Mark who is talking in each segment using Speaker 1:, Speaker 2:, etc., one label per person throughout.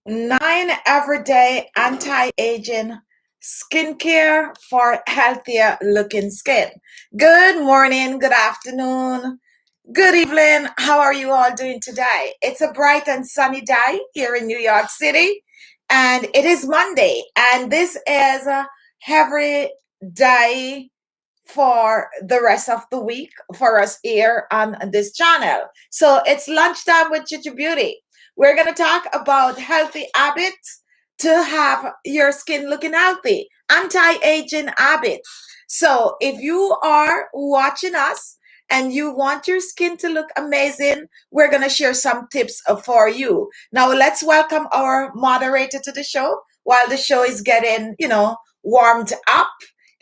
Speaker 1: 9 everyday anti-aging skincare for healthier looking skin. Good morning, good afternoon, good evening. How are you all doing today? It's a bright and sunny day here in New York City, and it is Monday, and this is every day for the rest of the week for us here on this channel. So it's lunchtime with Khichibeauty. We're going to talk about healthy habits to have your skin looking healthy, anti-aging habits. So if you are watching us and you want your skin to look amazing, we're going to share some tips for you. Now let's welcome our moderator to the show while the show is getting, warmed up.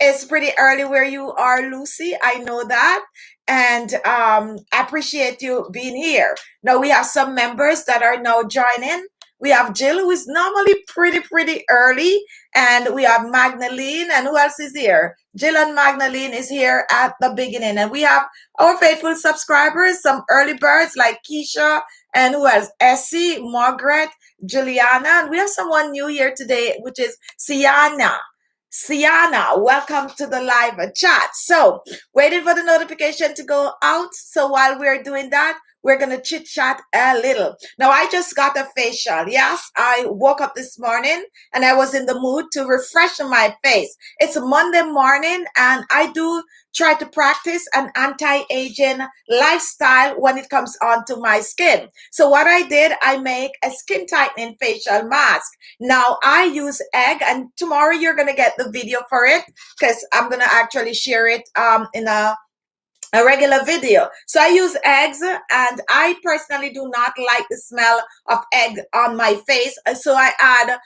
Speaker 1: It's pretty early where you are, Lucy. I know that. And I appreciate you being here. Now we have some members that are now joining. We have Jill, who is normally pretty early. And we have Magdalene. And who else is here? Jill and Magdalene is here at the beginning. And we have our faithful subscribers, some early birds like Keisha and who else? Essie, Margaret, Juliana. And we have someone new here today, which is Siana. Welcome to the live chat. So, waiting for the notification to go out. So, while we're doing that, we're going to chit chat a little. Now, I just got a facial. Yes, I woke up this morning and I was in the mood to refresh my face. It's a Monday morning and I do try to practice an anti-aging lifestyle when it comes onto my skin. So what I did, I make a skin tightening facial mask. Now I use egg, and tomorrow you're going to get the video for it because I'm going to actually share it in a regular video. So I use eggs, and I personally do not like the smell of egg on my face. So I add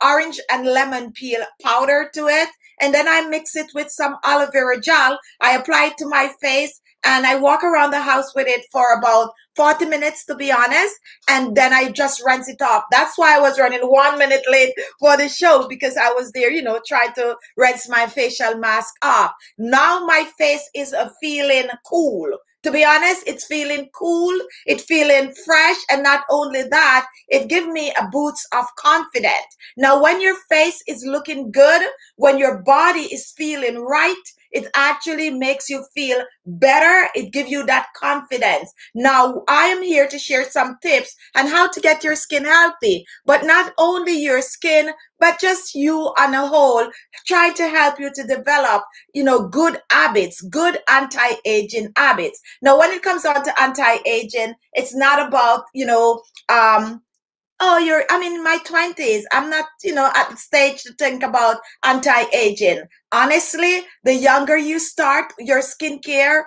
Speaker 1: orange and lemon peel powder to it. And then I mix it with some aloe vera gel. I apply it to my face and I walk around the house with it for about 40 minutes, to be honest. And then I just rinse it off. That's why I was running 1 minute late for the show, because I was there, trying to rinse my facial mask off. Now my face is feeling cool. To be honest, it's feeling cool, it's feeling fresh, and not only that, it gives me a boost of confidence. Now, when your face is looking good, when your body is feeling right, it actually makes you feel better. It gives you that confidence. Now, I am here to share some tips on how to get your skin healthy, but not only your skin, but just you on a whole, try to help you to develop, good habits, good anti-aging habits. Now, when it comes on to anti-aging, it's not about, I'm in my 20s. I'm not, at the stage to think about anti-aging. Honestly, the younger you start your skincare,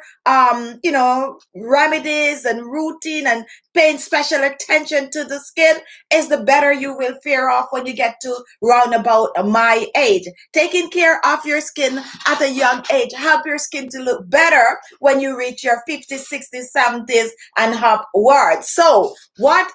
Speaker 1: remedies and routine and paying special attention to the skin is the better you will fare off when you get to round about my age. Taking care of your skin at a young age help your skin to look better when you reach your 50s, 60s, 70s and upwards. So what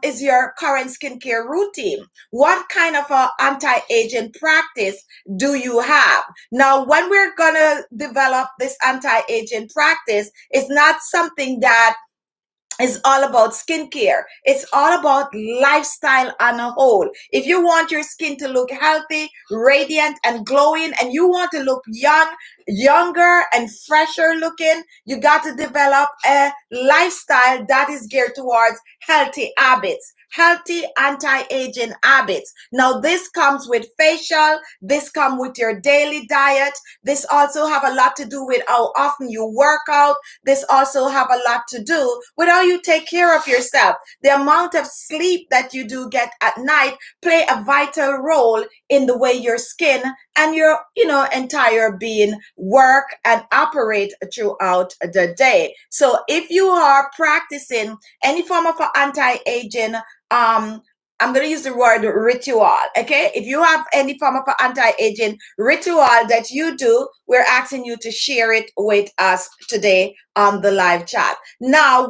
Speaker 1: is your current skincare routine? What kind of anti-aging practice do you have? Now, when we're gonna develop this anti-aging practice, it's not something that is all about skincare. It's all about lifestyle on a whole. If you want your skin to look healthy, radiant, and glowing, and you want to look younger and fresher looking, you got to develop a lifestyle that is geared towards healthy habits, healthy anti-aging habits. Now, this comes with facial, this comes with your daily diet. This also have a lot to do with how often you work out. This also have a lot to do with how you take care of yourself. The amount of sleep that you do get at night play a vital role in the way your skin and your, entire being work and operate throughout the day. So if you are practicing any form of anti-aging, I'm going to use the word ritual, okay? If you have any form of anti-aging ritual that you do, we're asking you to share it with us today on the live chat. Now,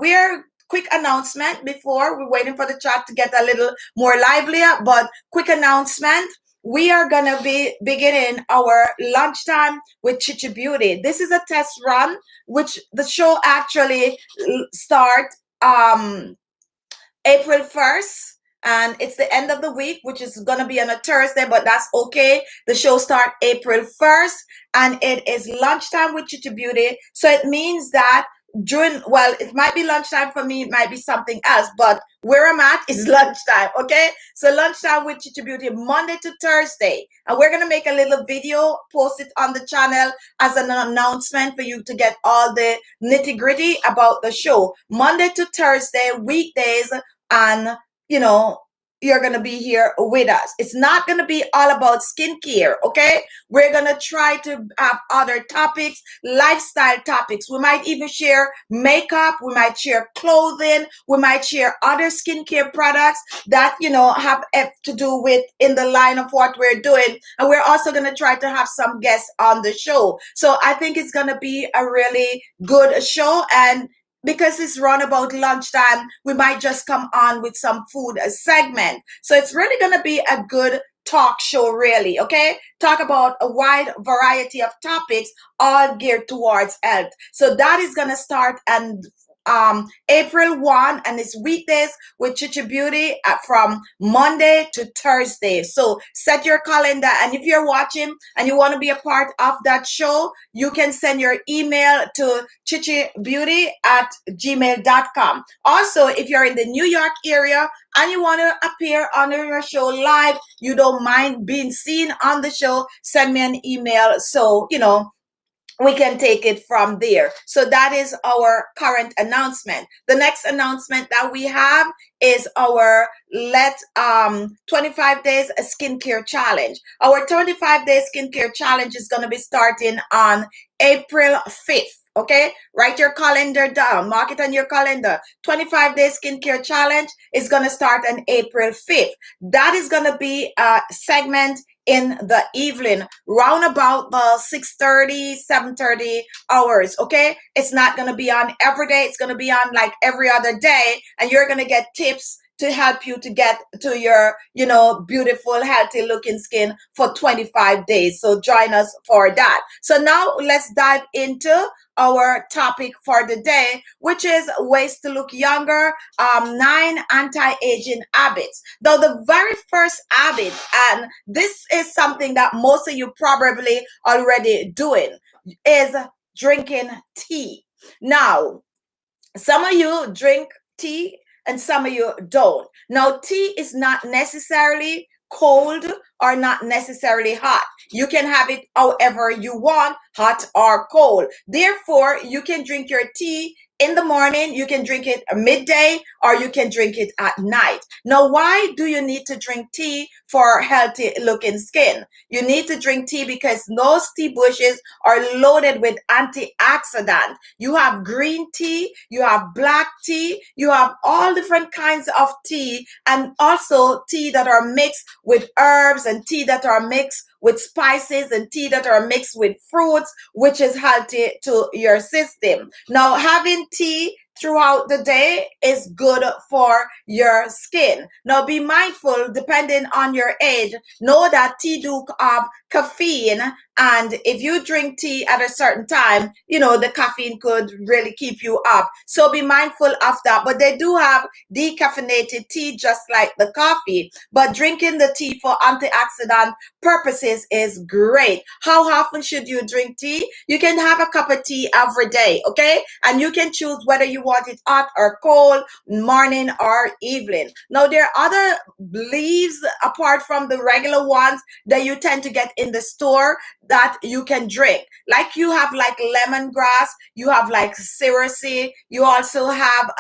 Speaker 1: quick announcement before we're waiting for the chat to get a little more livelier, but quick announcement. We are going to be beginning our lunchtime with Khichibeauty. This is a test run, which the show actually start April 1st. and it's the end of the week, which is going to be on a Thursday, but that's okay. The show starts April 1st, and it is lunchtime with Khichibeauty. So it means that well, it might be lunchtime for me, it might be something else, but where I'm at is lunchtime, okay? So lunchtime with Khichibeauty, Monday to Thursday. And we're going to make a little video, post it on the channel as an announcement for you to get all the nitty gritty about the show. Monday to Thursday, weekdays, and, you know, you're going to be here with us. It's not going to be all about skincare, okay? We're going to try to have other topics, lifestyle topics. We might even share makeup. We might share clothing. We might share other skincare products that, have to do with in the line of what we're doing. And we're also going to try to have some guests on the show. So I think it's going to be a really good show. And because it's run about lunchtime, we might just come on with some food segment. So it's really going to be a good talk show, really, okay? Talk about a wide variety of topics, all geared towards health. So that is going to start and April 1, and it's weekdays with Khichibeauty from Monday to Thursday. So set your calendar, and if you're watching and you want to be a part of that show, you can send your email to khichibeauty@gmail.com. Also, if you're in the New York area and you want to appear on your show live, you don't mind being seen on the show, send me an email so, we can take it from there. So that is our current announcement. The next announcement that we have is our 25 days skincare challenge. Our 25-day skincare challenge is going to be starting on April 5th. Okay, write your calendar down, mark it on your calendar. 25-day skincare challenge is going to start on April 5th. That is going to be a segment in the evening, round about the 6:30, 7:30 hours, okay? It's not going to be on every day. It's going to be on like every other day, and you're going to get tips to help you to get to your, beautiful, healthy looking skin for 25 days. So join us for that. So now let's dive into our topic for the day, which is ways to look younger, 9 anti-aging habits. Now, the very first habit, and this is something that most of you probably already doing, is drinking tea. Now, some of you drink tea and some of you don't. Now, tea is not necessarily cold or not necessarily hot. You can have it however you want, hot or cold. Therefore, you can drink your tea in the morning, you can drink it midday, or you can drink it at night. Now, why do you need to drink tea for healthy looking skin? You need to drink tea because those tea bushes are loaded with antioxidants. You have green tea, you have black tea, you have all different kinds of tea, and also tea that are mixed with herbs, and tea that are mixed with spices, and tea that are mixed with fruits, which is healthy to your system. Now, having tea throughout the day is good for your skin. Now, be mindful, depending on your age, know that tea do have caffeine, and if you drink tea at a certain time, the caffeine could really keep you up. So be mindful of that. But they do have decaffeinated tea just like the coffee. But drinking the tea for antioxidant purposes is great. How often should you drink tea? You can have a cup of tea every day, okay? And you can choose whether you want it hot or cold, morning or evening. Now, there are other leaves apart from the regular ones that you tend to get in the store that you can drink. Like you have like lemongrass, you have like sericea, you also have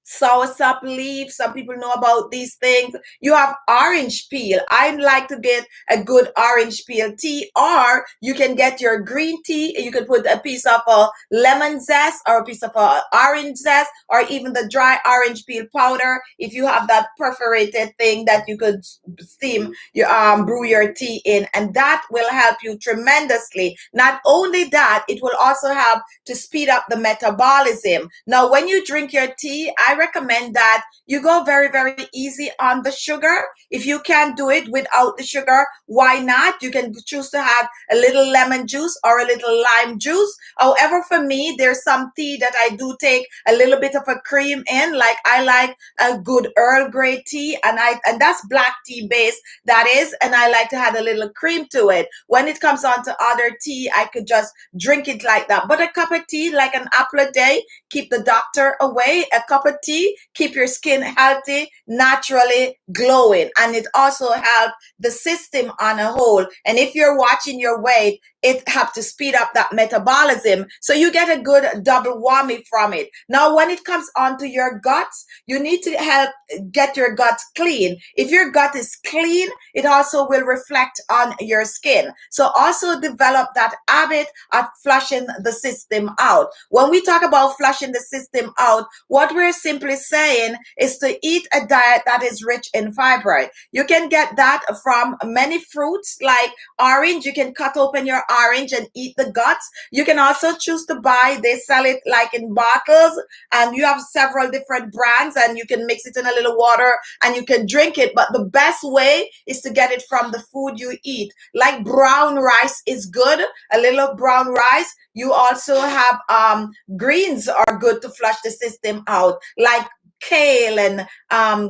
Speaker 1: soursop leaf. Some people know about these things. You have orange peel. I like to get a good orange peel tea, or you can get your green tea. You can put a piece of a lemon zest or a piece of a orange zest, or even the dry orange peel powder. If you have that perforated thing that you could steam your brew your tea in, and that will help you tremendously. Not only that, it will also help to speed up the metabolism. Now, when you drink your tea, I recommend that you go very, very easy on the sugar. If you can't do it without the sugar, why not? You can choose to have a little lemon juice or a little lime juice. However, for me, there's some tea that I do take a little bit of a cream in. Like I like a good Earl Grey tea, and that's black tea base, that is, and I like to add a little cream to it. When it comes on to other tea, I could just drink it like that. But a cup of tea, like an apple a day, keep the doctor away. A cup of tea, keep your skin healthy, naturally glowing, and it also helps the system on a whole. And if you're watching your weight, it helps to speed up that metabolism. So you get a good double whammy from it. Now, when it comes onto your guts, you need to help get your guts clean. If your gut is clean, it also will reflect on your skin. So also develop that habit of flushing the system out. When we talk about flushing the system out, what we're simply saying is to eat a diet that is rich in fiber. You can get that from many fruits like orange. You can cut open your orange and eat the guts. You can also choose to buy, they sell it like in bottles, and you have several different brands, and you can mix it in a little water and you can drink it. But the best way is to get it from the food you eat. Like brown rice is good, a little brown rice. You also have greens are good to flush the system out, like kale and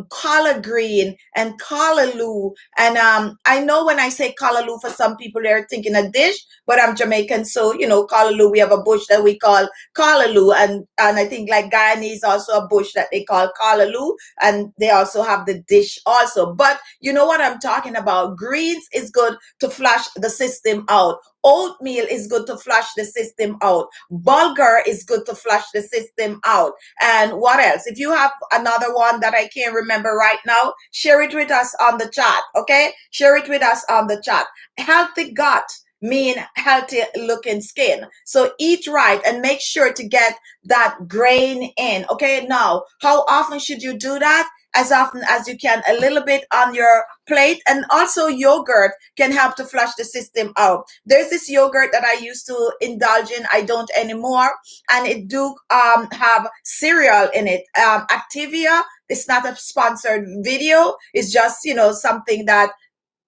Speaker 1: collard green and callaloo. And I know when I say callaloo, for some people they're thinking a dish, but I'm Jamaican, so you know, callaloo, we have a bush that we call callaloo, and I think like Guyanese also a bush that they call callaloo, and they also have the dish also. But you know what I'm talking about. Greens is good to flush the system out. Oatmeal is good to flush the system out. Bulgur is good to flush the system out. And what else? If you have another one that I can't remember right now, share it with us on the chat, okay? Share it with us on the chat. Healthy gut mean healthy looking skin. So eat right and make sure to get that grain in, okay? Now, how often should you do that? As often as you can, a little bit on your plate. And also yogurt can help to flush the system out. There's this yogurt that I used to indulge in, I don't anymore, and it do have cereal in it. Activia, it's not a sponsored video, it's just, you know, something that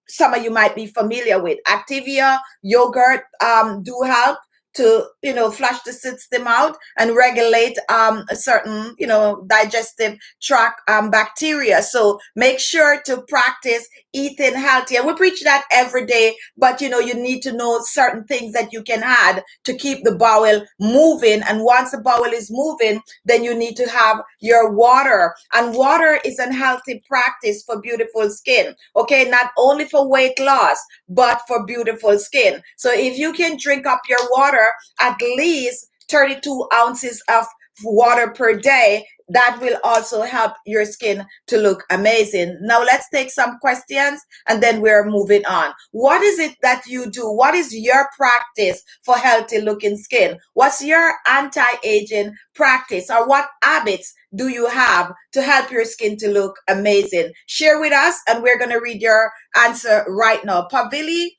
Speaker 1: some of you might be familiar with. Activia yogurt do help to, you know, flush the system out and regulate a certain, you know, digestive tract bacteria. So make sure to practice eating healthy. And we preach that every day, but you know, you need to know certain things that you can add to keep the bowel moving. And once the bowel is moving, then you need to have your water. And water is a healthy practice for beautiful skin. Okay, not only for weight loss, but for beautiful skin. So if you can drink up your water, at least 32 ounces of water per day, that will also help your skin to look amazing. Now let's take some questions and then we're moving on. What is it that you do? What is your practice for healthy looking skin? What's your anti-aging practice, or what habits do you have to help your skin to look amazing? Share with us and we're going to read your answer right now. Pavili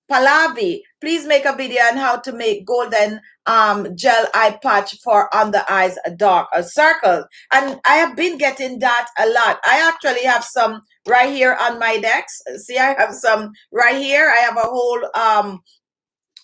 Speaker 1: Pallavi, please make a video on how to make golden gel eye patch for under eyes dark circles. And I have been getting that a lot. I actually have some right here on my decks. See, I have some right here. I have a whole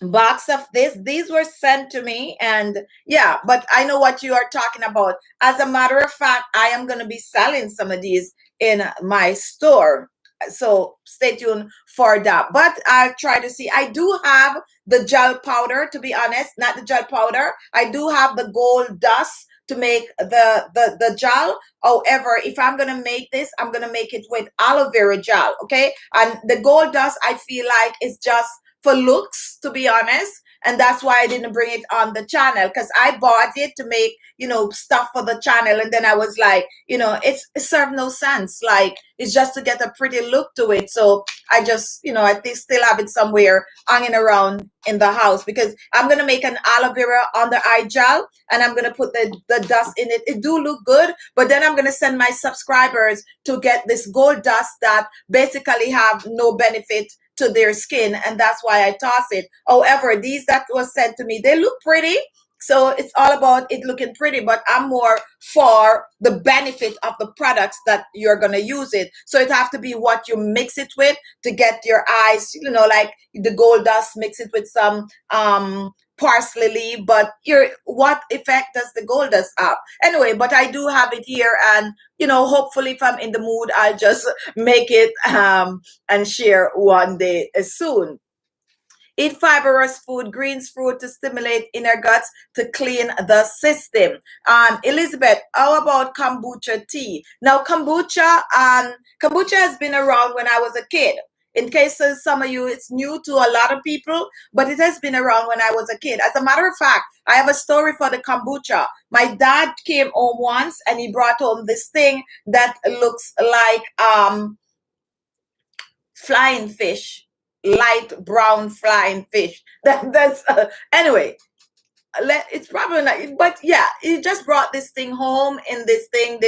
Speaker 1: box of this. These were sent to me, and yeah, but I know what you are talking about. As a matter of fact, I am going to be selling some of these in my store, so stay tuned for that. But I'll try to see. I do have the gel powder, to be honest, not the gel powder. I do have the gold dust to make the gel. However, if I'm gonna make this, I'm gonna make it with aloe vera gel, okay? And the gold dust, I feel like is just for looks, to be honest. And that's why I didn't bring it on the channel, because I bought it to make, you know, stuff for the channel. And then I was like, you know, it served no sense. Like, it's just to get a pretty look to it. So I just, you know, I still have it somewhere hanging around in the house, because I'm going to make an aloe vera under eye gel and I'm going to put the dust in it. It do look good, but then I'm going to send my subscribers to get this gold dust that basically have no benefit to their skin, and that's why I toss it. However, these that was sent to me, they look pretty. So it's all about it looking pretty, but I'm more for the benefit of the products that you're going to use it. So it have to be what you mix it with to get your eyes, like the gold dust, mix it with some parsley leaf, but what effect does the gold dust have? Anyway, but I do have it here, and hopefully if I'm in the mood, I'll just make it and share one day soon. Eat fibrous food, greens, fruit to stimulate inner guts to clean the system. Elizabeth, how about kombucha tea? Now, kombucha has been around when I was a kid. In case some of you, it's new to a lot of people, but it has been around when I was a kid. As a matter of fact, I have a story for the kombucha. My dad came home once and he brought home this thing that looks like flying fish, light brown flying fish. That's anyway. It's probably not, but yeah, he just brought this thing home in this thing.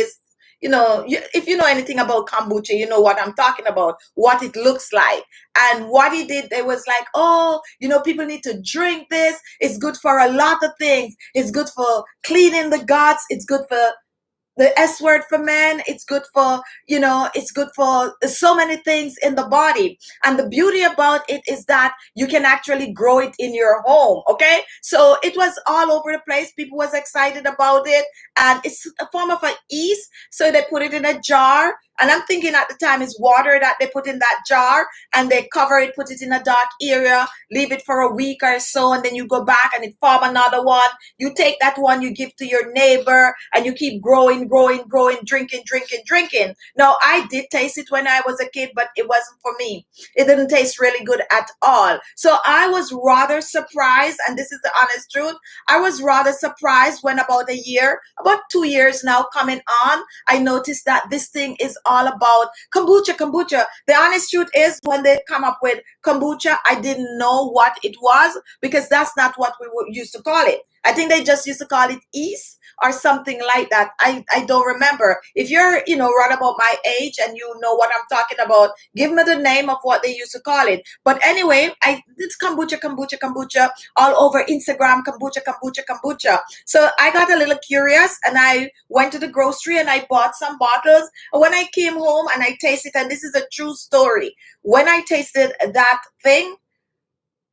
Speaker 1: If you know anything about kombucha, you know what I'm talking about, what it looks like. And what he did, they was like, oh, people need to drink this. It's good for a lot of things. It's good for cleaning the guts. It's good for the S word for men. It's good for, it's good for so many things in the body. And the beauty about it is that you can actually grow it in your home. Okay. So it was all over the place. People was excited about it. And it's a form of an yeast. So they put it in a jar. And I'm thinking at the time it's water that they put in that jar, and they cover it, put it in a dark area, leave it for a week or so, and then you go back and it form another one. You take that one, you give to your neighbor, and you keep growing, drinking. Now, I did taste it when I was a kid, but it wasn't for me. It didn't taste really good at all. So I was rather surprised, and this is the honest truth. I was rather surprised when about 2 years now coming on, I noticed that this thing is all about kombucha. The honest truth is, when they come up with kombucha, I didn't know what it was, because that's not what we used to call it. I think they just used to call it yeast or something like that. I don't remember. If you're, right about my age and you know what I'm talking about, give me the name of what they used to call it. But anyway, it's kombucha all over Instagram, kombucha. So I got a little curious, and I went to the grocery and I bought some bottles. And when I came home and I tasted, and this is a true story, when I tasted that thing,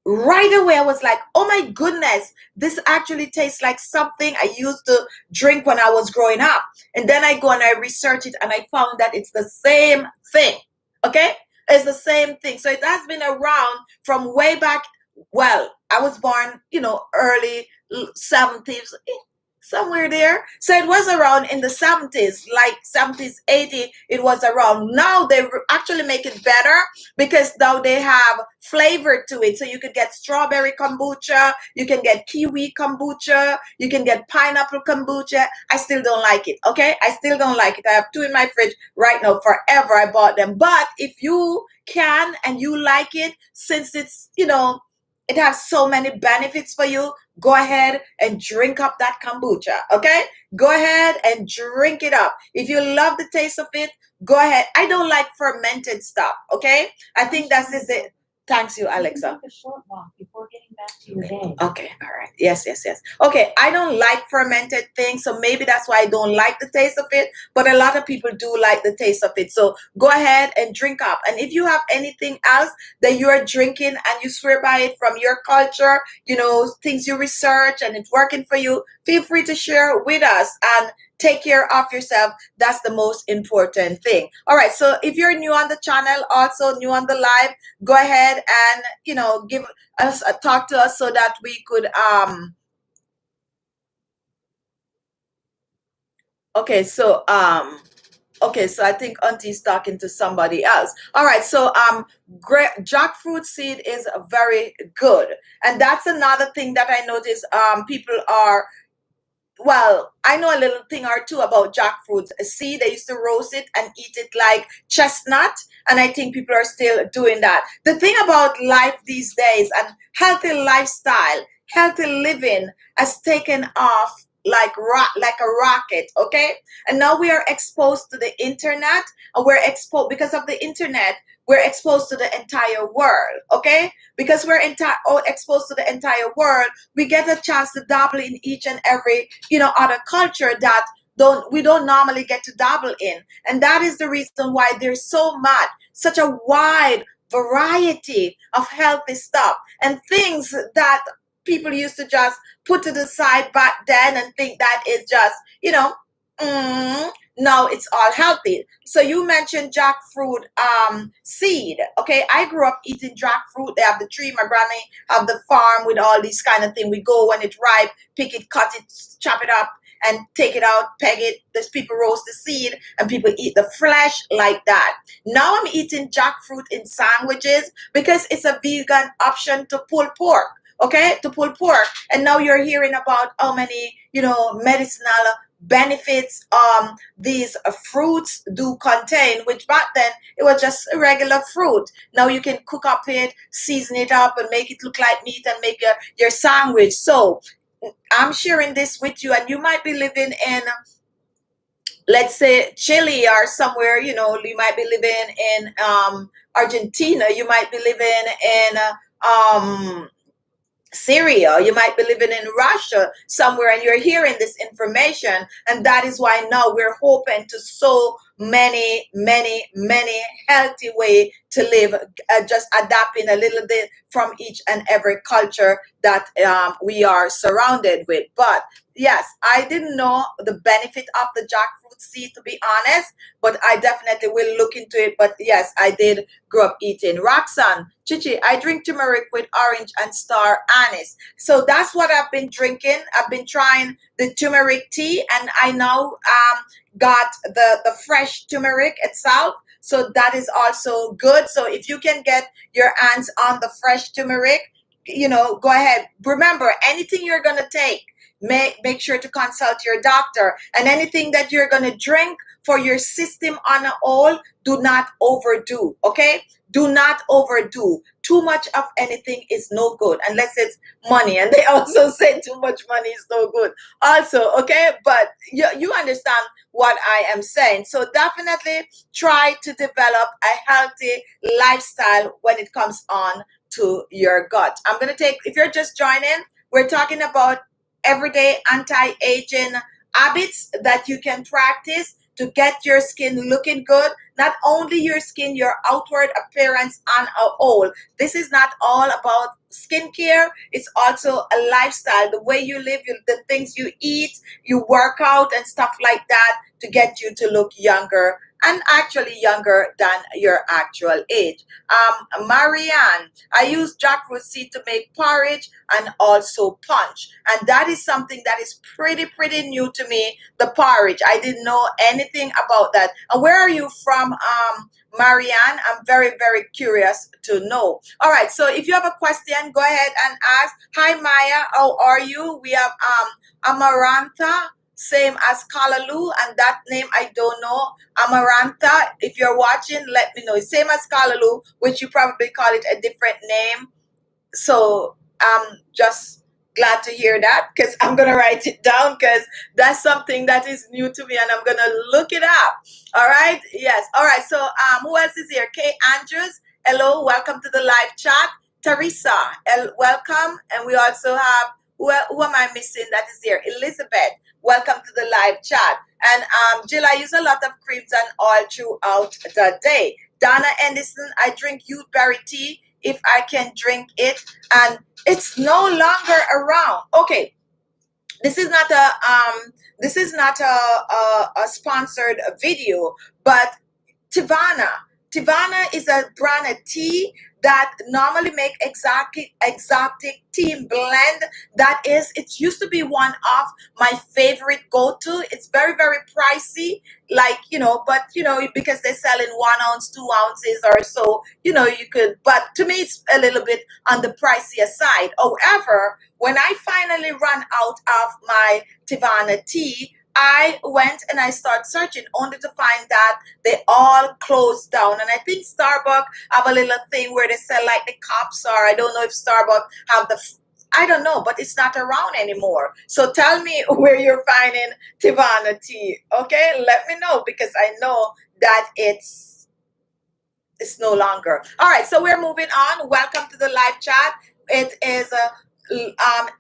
Speaker 1: right away I was like, oh my goodness, this actually tastes like something I used to drink when I was growing up. And then I go and I research it, and I found that it's the same thing. Okay, it's the same thing. So it has been around from way back. Well, I was born early 70s, somewhere there. So it was around in the 70s, like 70s, 80, it was around. Now they actually make it better, because now they have flavor to it. So you could get strawberry kombucha, you can get kiwi kombucha, you can get pineapple kombucha. I still don't like it. Okay, I still don't like it. I have 2 in my fridge right now. Forever I bought them. But if you can and you like it, since it's it has so many benefits for you, go ahead and drink up that kombucha. Okay, go ahead and drink it up. If you love the taste of it, go ahead. I don't like fermented stuff. Okay, I think that's it. Thanks you, Alexa.
Speaker 2: Take a short walk before getting back to your day.
Speaker 1: Okay, all right. Yes. Okay, I don't like fermented things, so maybe that's why I don't like the taste of it. But a lot of people do like the taste of it. So go ahead and drink up. And if you have anything else that you are drinking and you swear by it from your culture, things you research and it's working for you, feel free to share with us. And take care of yourself. That's the most important thing. All right. So if you're new on the channel, also new on the live, go ahead and, give us talk to us so that we could, okay. So I think Auntie's talking to somebody else. All right. So, jackfruit seed is very good. And that's another thing that I notice, people are, well, I know a little thing or two about jackfruit. See, they used to roast it and eat it like chestnut, and I think people are still doing that. The thing about life these days and healthy lifestyle, healthy living has taken off like a rocket, okay? And now we are exposed to the internet, and we're exposed because of the internet. We're exposed to the entire world, okay? Because we're exposed to the entire world, we get a chance to dabble in each and every, other culture that we don't normally get to dabble in. And that is the reason why there's such a wide variety of healthy stuff and things that people used to just put to the side back then and think that is just, no, it's all healthy. So you mentioned jackfruit seed. Okay, I grew up eating jackfruit. They have the tree. My granny have the farm with all these kind of things. We go when it's ripe, pick it, cut it, chop it up, and take it out, peg it. There's people roast the seed and people eat the flesh like that. Now I'm eating jackfruit in sandwiches because it's a vegan option to pull pork. Okay, to pull pork. And now you're hearing about how many, medicinal benefits these fruits do contain, which back then it was just a regular fruit. Now you can cook up it, season it up, and make it look like meat and make your sandwich. So I'm sharing this with you, and you might be living in, let's say, Chile or somewhere. You might be living in Argentina. You might be living in Syria, you might be living in Russia somewhere, and you're hearing this information. And that is why now we're hoping to so many healthy way to live, just adapting a little bit from each and every culture that we are surrounded with. But yes, I didn't know the benefit of the jackfruit seed, to be honest, but I definitely will look into it. But yes, I did grow up eating. Roxanne, Khichi, I drink turmeric with orange and star anise. So that's what I've been drinking. I've been trying the turmeric tea, and I now got the fresh turmeric itself. So that is also good. So if you can get your hands on the fresh turmeric, go ahead. Remember, anything you're going to take, make sure to consult your doctor. And anything that you're going to drink for your system on a whole, do not overdo, okay? Do not overdo. Too much of anything is no good unless it's money. And they also say too much money is no good also, okay? But you understand what I am saying. So definitely try to develop a healthy lifestyle when it comes on to your gut. I'm going to take, if you're just joining, we're talking about everyday anti-aging habits that you can practice to get your skin looking good. Not only your skin, your outward appearance on a whole. This is not all about skincare. It's also a lifestyle, the way you live, the things you eat, you work out and stuff like that to get you to look younger, and actually younger than your actual age. Marianne, I use jackfruit seed to make porridge and also punch. And that is something that is pretty new to me, the porridge. I didn't know anything about that. And where are you from, Marianne? I'm very curious to know. All right, so if you have a question, go ahead and ask. Hi, Maya, how are you? We have Amarantha, same as Kalalu, and that name I don't know. Amarantha, if you're watching, let me know. Same as Kalalu, which you probably call it a different name. So I'm just glad to hear that, because I'm going to write it down, because that's something that is new to me and I'm going to look it up. All right. Yes. All right. So who else is here? Kay Andrews. Hello. Welcome to the live chat. Teresa, welcome. And we also have, who am I missing that is here? Elizabeth, welcome to the live chat. And Jill, I use a lot of creams and oil throughout the day. Donna Anderson, I drink youthberry tea if I can drink it, and it's no longer around. Okay, this is not a sponsored video, but Tivana is a brand of tea that normally make exotic tea blend. That is, it used to be one of my favorite go-to. It's very pricey, like, but because they sell in 1 ounce, 2 ounces or so, you could, but to me it's a little bit on the pricier side. However, when I finally run out of my Tivana tea, I went and I started searching, only to find that they all closed down. And I think Starbucks have a little thing where they sell like the cups, or I don't know if Starbucks have the I don't know, but it's not around anymore. So tell me where you're finding Tivana tea. Okay, let me know, because I know that it's no longer. All right, so we're moving on. Welcome to the live chat. It is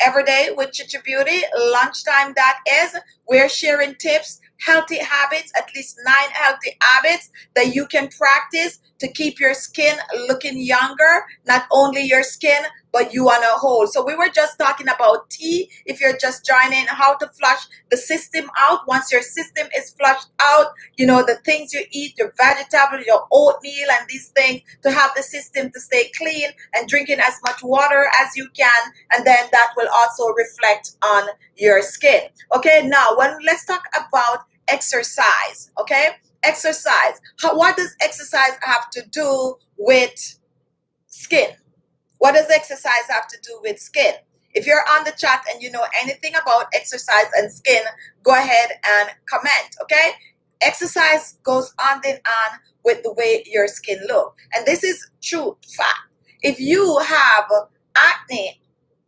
Speaker 1: every day with Khichibeauty. Lunchtime, that is. We're sharing tips, healthy habits, at least 9 healthy habits that you can practice to keep your skin looking younger. Not only your skin, but you on a whole. So we were just talking about tea. If you're just joining, how to flush the system out. Once your system is flushed out, you know, the things you eat, your vegetables, your oatmeal, and these things, to have the system to stay clean, and drinking as much water as you can, and then that will also reflect on your skin. Okay, now let's talk about exercise. Okay, exercise. What does exercise have to do with skin? What does exercise have to do with skin? If you're on the chat and you know anything about exercise and skin, go ahead and comment, okay? Exercise goes on and on with the way your skin looks. And this is true fact. If you have acne,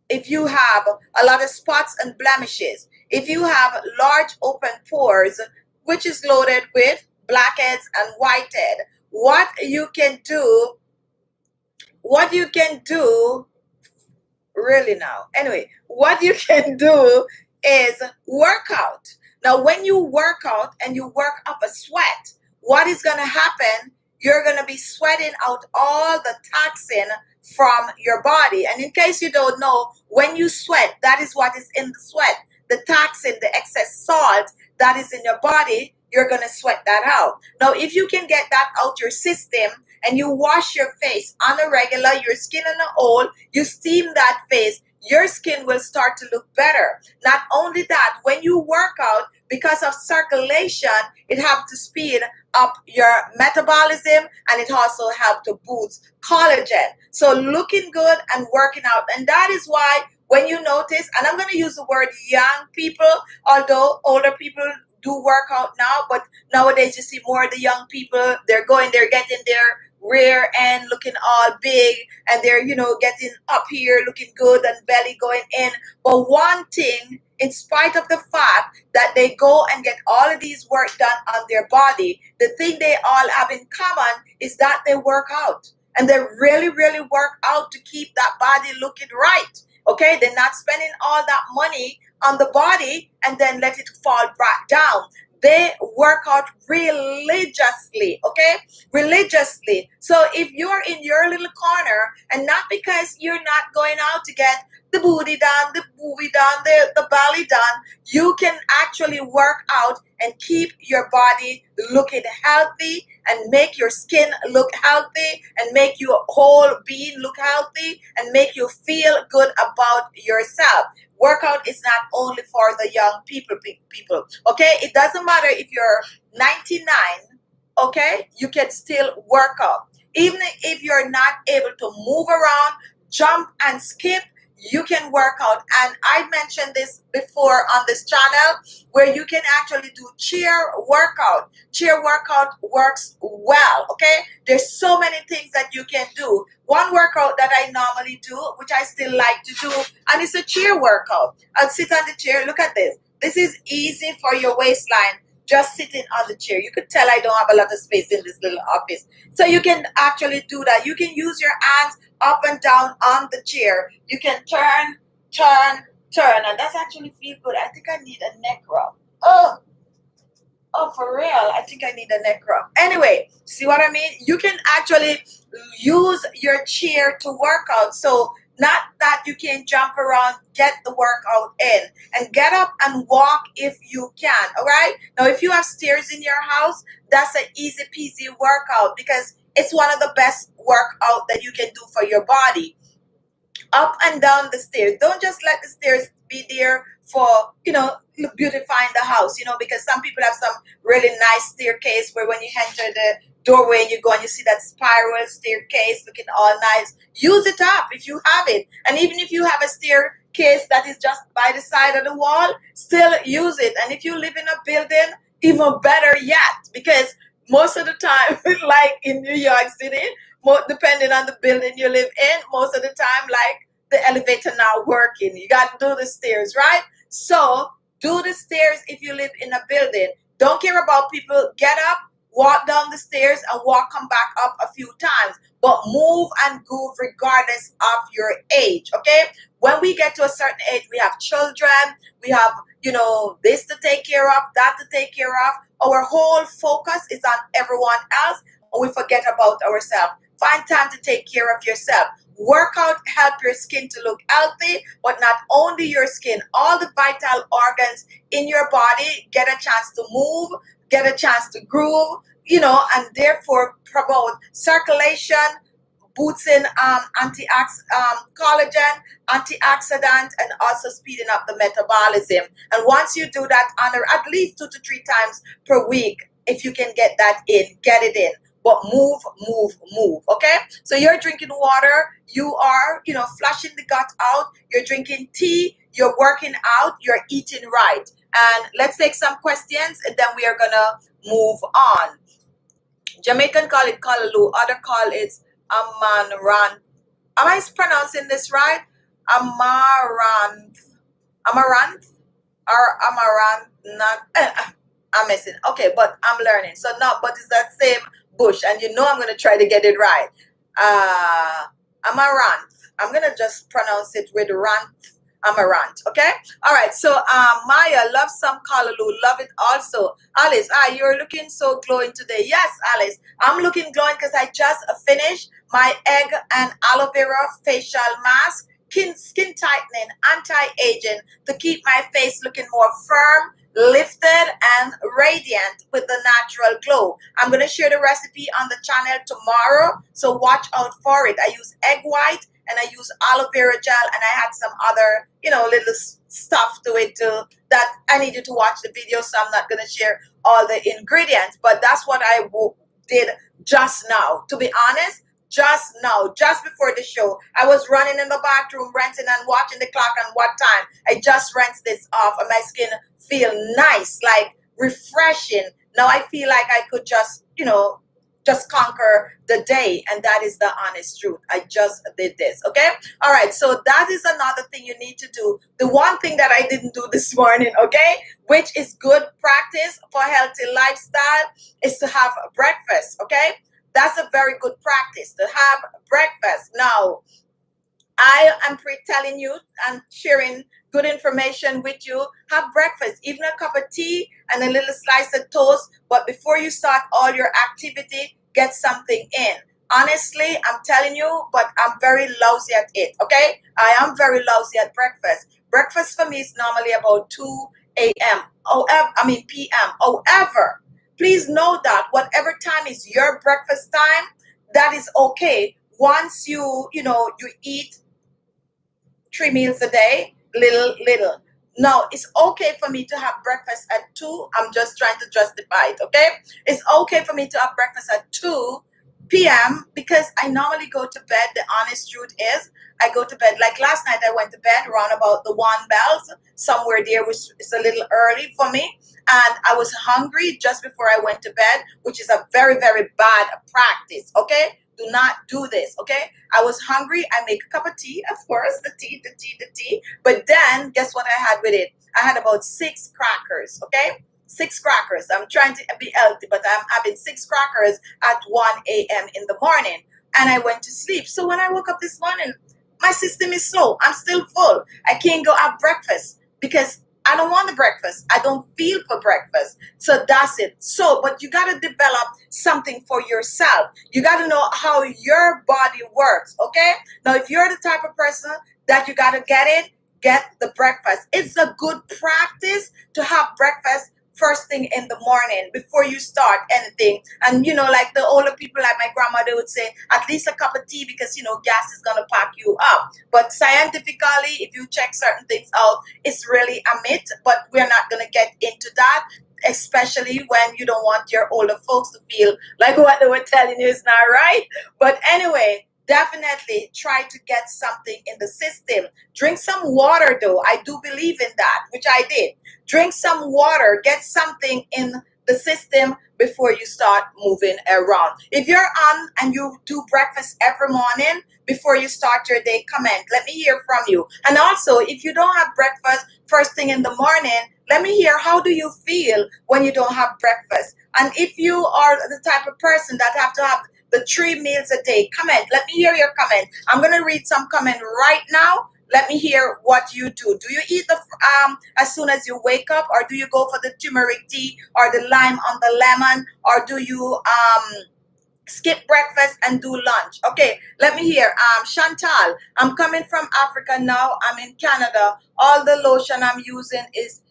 Speaker 1: if you have a lot of spots and blemishes, if you have large open pores, which is loaded with blackheads and whitehead, what you can do really now. Anyway, what you can do is work out. Now, when you work out and you work up a sweat, what is going to happen? You're going to be sweating out all the toxin from your body. And in case you don't know, when you sweat, that is what is in the sweat. The toxin, the excess salt that is in your body, you're going to sweat that out. Now, if you can get that out your system, and you wash your face on a regular, your skin on a whole, you steam that face, your skin will start to look better. Not only that, when you work out, because of circulation, it helps to speed up your metabolism, and it also helps to boost collagen. So looking good and working out. And that is why when you notice, and I'm going to use the word young people, although older people do work out now, but nowadays you see more of the young people, they're getting their rear end looking all big, and they're, you know, getting up here looking good and belly going in. But one thing, in spite of the fact that they go and get all of these work done on their body, the thing they all have in common is that they work out, and they really, really work out to keep that body looking right. Okay, they're not spending all that money on the body and then let it fall back down. They work out religiously, okay? Religiously. So if you're in your little corner, and not because you're not going out to get the booty done, the boobie done, the belly done, you can actually work out and keep your body looking healthy, and make your skin look healthy, and make your whole being look healthy, and make you feel good about yourself. Workout is not only for the young people, okay? It doesn't matter if you're 99, okay? You can still work out. Even if you're not able to move around, jump and skip, you can work out. And I mentioned this before on this channel, where you can actually do chair workout. Chair workout works well, okay? There's so many things that you can do. One workout that I normally do, which I still like to do, and it's a chair workout. I'll sit on the chair. Look at this. This is easy for your waistline, just sitting on the chair. You could tell I don't have a lot of space in this little office. So you can actually do that. You can use your hands up and down on the chair. You can turn, and that's actually feel good. I think I need a neck rub. Oh, for real, I think I need a neck rub. Anyway, see what I mean? You can actually use your chair to work out. So not that you can jump around, get the workout in, and get up and walk if you can, all right? Now, if you have stairs in your house, that's an easy peasy workout, because it's one of the best workout that you can do for your body. Up and down the stairs. Don't just let the stairs be there for, you know, beautifying the house, you know, because some people have some really nice staircase where when you enter the doorway and you go and you see that spiral staircase looking all nice. Use it up if you have it. And even if you have a staircase that is just by the side of the wall, still use it. And if you live in a building, even better yet, because most of the time, like in New York City, depending on the building you live in, most of the time, like the elevator not working. You got to do the stairs, right? So do the stairs if you live in a building. Don't care about people. Get up, walk down the stairs, and come back up a few times. But move and groove regardless of your age, okay? When we get to a certain age, we have children, we have, this to take care of, that to take care of. Our whole focus is on everyone else, and we forget about ourselves. Find time to take care of yourself. Workout help your skin to look healthy, but not only your skin, all the vital organs in your body get a chance to move, get a chance to groove, and therefore promote circulation, boosting collagen, antioxidant, and also speeding up the metabolism. And once you do that at least 2 to 3 times per week, if you can get that in, get it in. But move, move, move, okay? So you're drinking water, you are, flushing the gut out, you're drinking tea, you're working out, you're eating right. And let's take some questions, and then we are going to move on. Jamaican call it Callaloo, other call it Amaranth. Am I pronouncing this right? Amaranth. Amaranth? Or Amaranth? Not, I'm missing. Okay, but I'm learning. So no, but it's that same bush, and I'm going to try to get it right. Amaranth. I'm going to just pronounce it with Ranth. Amaranth. Okay. All right. So Maya, love some Callaloo. Love it also. Alice, you're looking so glowing today. Yes, Alice, I'm looking glowing because I just finished my egg and aloe vera facial mask, skin tightening, anti-aging, to keep my face looking more firm, lifted, and radiant with the natural glow. I'm going to share the recipe on the channel tomorrow, so watch out for it. I use egg white and I use aloe vera gel, and I had some other, little stuff to it too that I need you to watch the video, so I'm not going to share all the ingredients, but that's what I did just now. To be honest, just now, just before the show, I was running in the bathroom, rinsing and watching the clock and what time. I just rinsed this off, and my skin feel nice, like refreshing. Now I feel like I could just, just conquer the day, and that is the honest truth. I just did this, okay? All right, so that is another thing you need to do. The one thing that I didn't do this morning, okay, which is good practice for healthy lifestyle, is to have breakfast, okay? That's a very good practice, to have breakfast. Now, I am telling you and sharing good information with you. Have breakfast, even a cup of tea and a little slice of toast. But before you start all your activity, get something in. Honestly, I'm telling you, but I'm very lousy at it, okay? I am very lousy at breakfast. Breakfast for me is normally about 2 a.m. p.m. However, please know that whatever time is your breakfast time, that is okay. Once you eat 3 meals a day, little. Now, it's okay for me to have breakfast at 2. I'm just trying to justify it, okay? It's okay for me to have breakfast at 2 p.m. because I normally go to bed. The honest truth is, I go to bed. Like last night, I went to bed around about the 1 bells, somewhere there, which is a little early for me. And I was hungry just before I went to bed, which is a very, very bad practice, okay? Do not do this, okay? I was hungry. I make a cup of tea, of course, the tea. But then, guess what I had with it? I had about 6 crackers, okay? 6 crackers. I'm trying to be healthy, but I'm having 6 crackers at 1 a.m. in the morning. And I went to sleep. So when I woke up this morning, my system is slow. I'm still full. I can't go have breakfast because I don't want the breakfast. I don't feel for breakfast. So that's it. So, but you got to develop something for yourself. You got to know how your body works, okay? Now, if you're the type of person that you got to get the breakfast. It's a good practice to have breakfast first thing in the morning before you start anything. And like the older people, like my grandmother would say, at least a cup of tea because gas is gonna pack you up. But scientifically, if you check certain things out, it's really a myth. But we're not gonna get into that, especially when you don't want your older folks to feel like what they were telling you is not right. But anyway, definitely try to get something in the system. Drink some water though. I do believe in that, which I did. Drink some water. Get something in the system before you start moving around. If you're on and you do breakfast every morning before you start your day, comment. Let me hear from you. And also, if you don't have breakfast first thing in the morning, let me hear, how do you feel when you don't have breakfast? And if you are the type of person that have to have the 3 meals a day, comment. Let me hear your comment. I'm going to read some comment right now. Let me hear what you do. Do you eat the as soon as you wake up, or do you go for the turmeric tea or the lime on the lemon, or do you skip breakfast and do lunch? Okay, let me hear. Chantal, I'm coming from Africa now. I'm in Canada. All the lotion I'm using is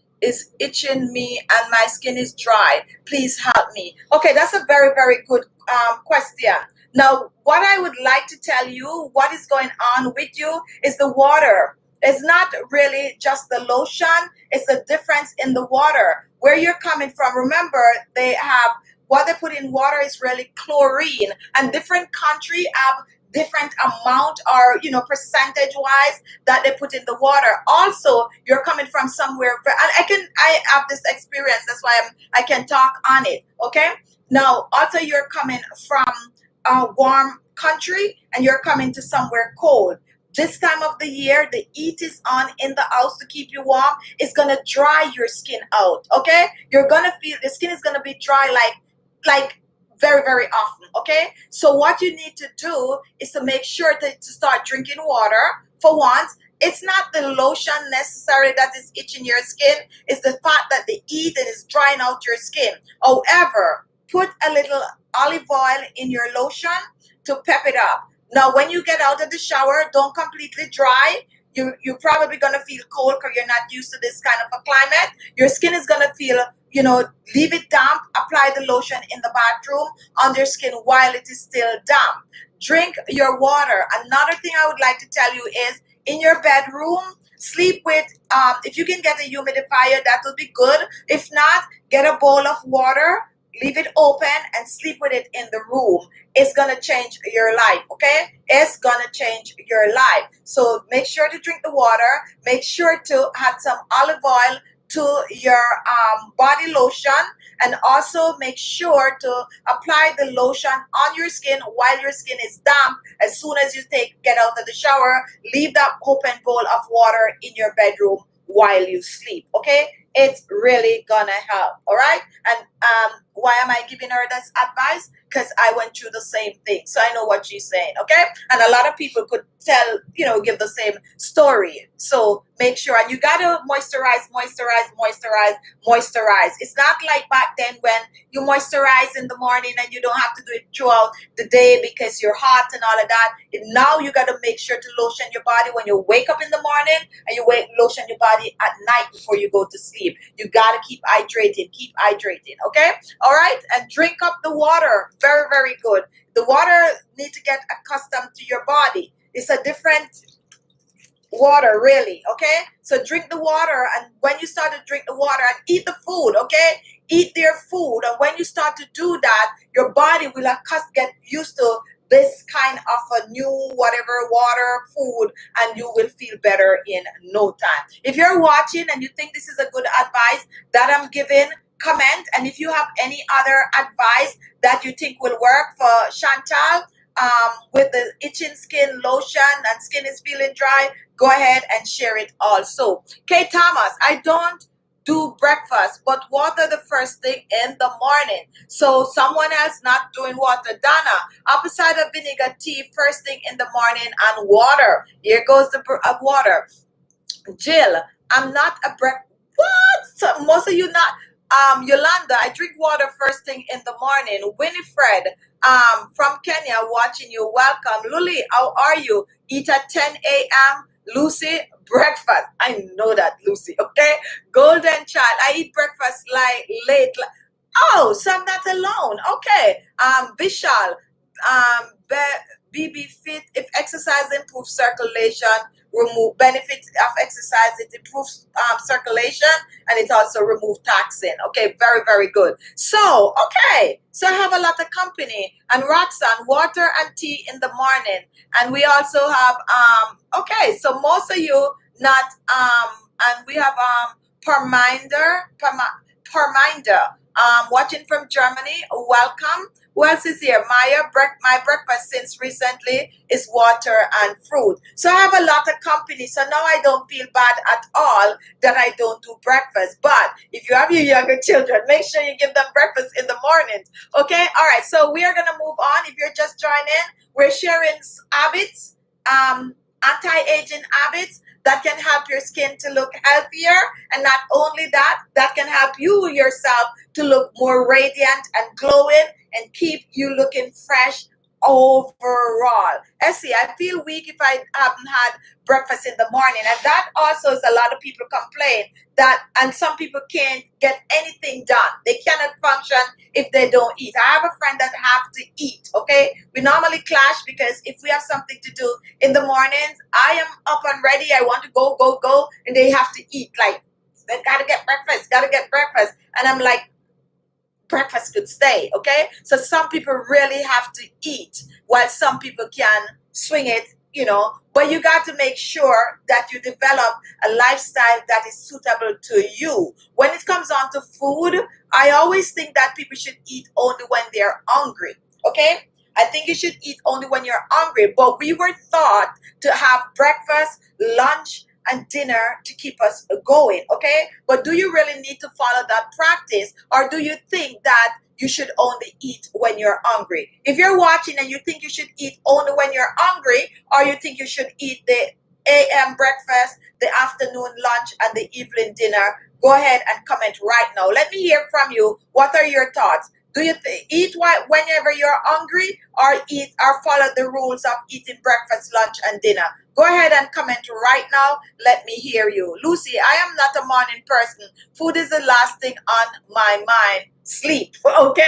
Speaker 1: itching me and my skin is dry. Please help me. Okay, that's a very, very good question. Now, what I would like to tell you, what is going on with you is the water. It's not really just the lotion, it's the difference in the water. Where you're coming from, remember, they have, what they put in water is really chlorine, and different country have different amount, or percentage wise, that they put in the water. Also, you're coming from somewhere, and I have this experience, that's why I can talk on it. Okay, now also you're coming from a warm country and you're coming to somewhere cold. This time of the year, the heat is on in the house to keep you warm. It's gonna dry your skin out. Okay, you're gonna feel the skin is gonna be dry, like very, very often. Okay, so what you need to do is to make sure to start drinking water. For once, it's not the lotion necessarily that is itching your skin, it's the fact that the heat is drying out your skin. However, put a little olive oil in your lotion to pep it up. Now, when you get out of the shower, don't completely dry. You're probably going to feel cold because you're not used to this kind of a climate. Your skin is going to feel, leave it damp. Apply the lotion in the bathroom on your skin while it is still damp. Drink your water. Another thing I would like to tell you is, in your bedroom, sleep with, if you can get a humidifier, that will be good. If not, get a bowl of water, leave it open, and sleep with it in the room. It's gonna change your life. Okay, it's gonna change your life. So make sure to drink the water. Make sure to add some olive oil to your body lotion, and also make sure to apply the lotion on your skin while your skin is damp. As soon as you get out of the shower, leave that open bowl of water in your bedroom while you sleep. Okay, it's really gonna help. All right, and why am I giving her this advice? Because I went through the same thing, so I know what she's saying. Okay, and a lot of people could tell, give the same story. So make sure, and you gotta moisturize. It's not like back then when you moisturize in the morning and you don't have to do it throughout the day because you're hot and all of that. Now you gotta make sure to lotion your body when you wake up in the morning, and you lotion your body at night before you go to sleep. You gotta keep hydrated. Okay, all right, and drink up the water. Very, very good. The water need to get accustomed to your body. It's a different water, really. Okay, so drink the water, and when you start to drink the water, and eat the food. Okay, eat their food, and when you start to do that, your body will get used to this kind of a new whatever water food, and you will feel better in no time. If you're watching and you think this is a good advice that I'm giving, comment. And if you have any other advice that you think will work for Chantal, with the itching skin lotion and skin is feeling dry, go ahead and share it also. Kay Thomas, I don't do breakfast, but water the first thing in the morning. So someone else not doing water. Donna, apple cider vinegar tea first thing in the morning and water. Here goes the water. Jill, I'm not a what? So most of you not. Yolanda, I drink water first thing in the morning. Winifred, from Kenya, watching you. Welcome. Luli, how are you? Eat at 10 a.m. Lucy, breakfast. I know that, Lucy. Okay. Golden child, I eat breakfast late. Oh, so I'm not alone. Okay. Vishal, BB fit. If exercise improves circulation, remove benefits of exercise. It improves circulation, and it also removes toxin. Okay, very, very good. So, okay, so I have a lot of company. And Roxanne, water and tea in the morning. And we also have okay, so most of you not and we have Perminder. Watching from Germany. Welcome. Who else is here? Maya, my breakfast since recently is water and fruit. So I have a lot of company. So now I don't feel bad at all that I don't do breakfast. But if you have your younger children, make sure you give them breakfast in the mornings. Okay? All right. So we are going to move on. If you're just joining, we're sharing habits, anti-aging habits that can help your skin to look healthier. And not only that, that can help you yourself to look more radiant and glowing and keep you looking fresh overall. Essie, I feel weak if I haven't had breakfast in the morning. And that also is a lot of people complain that, and some people can't get anything done. They cannot function if they don't eat. I have a friend that have to eat, okay? We normally clash because if we have something to do in the mornings, I am up and ready. I want to go, go, go. And they have to eat. Like, they gotta get breakfast, gotta get breakfast. And I'm like, breakfast could stay, okay? So some people really have to eat while some people can swing it, you know, but you got to make sure that you develop a lifestyle that is suitable to you. When it comes on to food, I always think that people should eat only when they're hungry, okay? I think you should eat only when you're hungry, but we were taught to have breakfast, lunch, and dinner to keep us going, okay? But do you really need to follow that practice, or do you think that you should only eat when you're hungry? If you're watching and you think you should eat only when you're hungry, or you think you should eat the AM breakfast, the afternoon lunch, and the evening dinner, go ahead and comment right now. Let me hear from you. What are your thoughts? Do you eat whenever you're hungry, or eat or follow the rules of eating breakfast, lunch, and dinner? Go ahead and comment right now. Let me hear you. Lucy, I am not a morning person. Food is the last thing on my mind. Sleep, okay?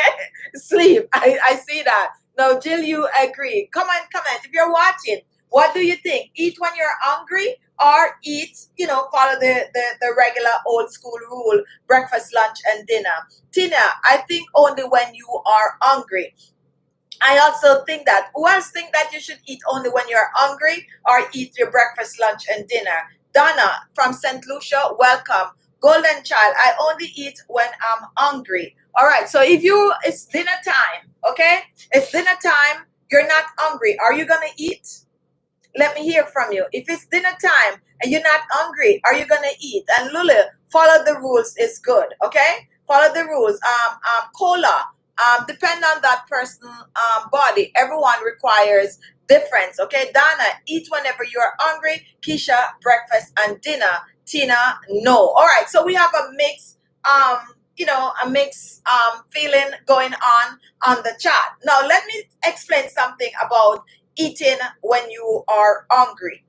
Speaker 1: Sleep. I see that. Now, Jill, you agree. Come on, comment. If you're watching, what do you think? Eat when you're hungry, or eat, you know, follow the regular old school rule, breakfast, lunch, and dinner? Tina, I think only when you are hungry. I also think that, who else think that you should eat only when you're hungry, or eat your breakfast, lunch, and dinner? Donna from St. Lucia, welcome. Golden Child, I only eat when I'm hungry. All right, so if it's dinner time, okay? It's dinner time, you're not hungry. Are you going to eat? Let me hear from you. If it's dinner time and you're not hungry, are you going to eat? And Lulu, follow the rules is good, okay? Follow the rules. Cola, depend on that person body. Everyone requires difference, okay? Donna, eat whenever you're hungry. Keisha, breakfast and dinner. Tina, no. All right, so we have a mix, a mixed feeling going on the chat. Now, let me explain something about eating when you are hungry.